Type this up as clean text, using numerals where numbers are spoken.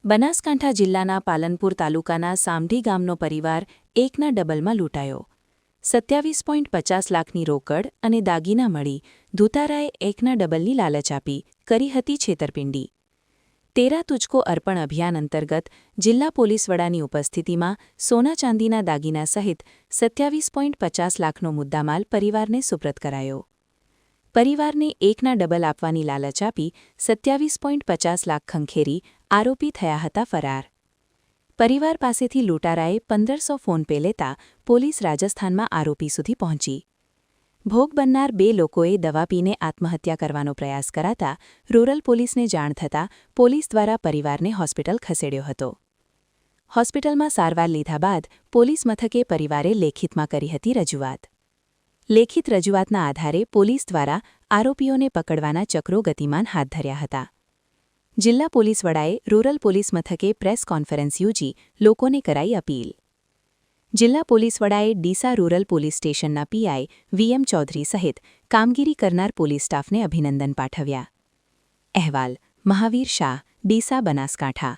બનાસકાંઠા જિલ્લાના પાલનપુર તાલુકાના સામઢી ગામનો પરિવાર એકના ડબલમાં લૂંટાયો. 27.50 લાખની રોકડ અને દાગીના મળી ધુતારાએ એકના ડબલની લાલચ આપી કરી હતી છેતરપિંડી. તેરા તુજકો અર્પણ અભિયાન અંતર્ગત જિલ્લા પોલીસ વડાની ઉપસ્થિતિમાં સોના ચાંદીના દાગીના સહિત 27.50 લાખનો મુદ્દામાલ પરિવારને સુપ્રત કરાયો. પરિવારને એકના ડબલ આપવાની લાલચ આપી 27.50 લાખ ખંખેરી આરોપી થયા હતા ફરાર. પરિવાર પાસેથી લૂંટારાએ 1500 ફોનપે લેતા પોલીસ રાજસ્થાનમાં આરોપી સુધી પહોંચી. ભોગ બનનાર બે લોકોએ દવા પીને આત્મહત્યા કરવાનો પ્રયાસ કરાતા રૂરલ પોલીસને જાણ થતાં પોલીસ દ્વારા પરિવારને હોસ્પિટલ ખસેડ્યો હતો. હોસ્પિટલમાં સારવાર લીધા બાદ પોલીસ મથકે પરિવારે લેખિતમાં કરી હતી રજૂઆત. લેખિત રજૂઆતના આધારે પોલીસ દ્વારા આરોપીઓને પકડવાના ચક્રો ગતિમાન હાથ ધર્યા હતા. જિલ્લા પોલીસ વડાએ રૂરલ પોલીસ મથકે પ્રેસ કોન્ફરન્સ યોજી લોકોને કરાઈ અપીલ. જિલ્લા પોલીસ વડાએ ડીસા રૂરલ પોલીસ સ્ટેશનના પીઆઈ વીએમ ચૌધરી સહિત કામગીરી કરનાર પોલીસ સ્ટાફને અભિનંદન પાઠવ્યા. અહેવાલ મહાવીર શાહ, ડીસા, બનાસકાંઠા.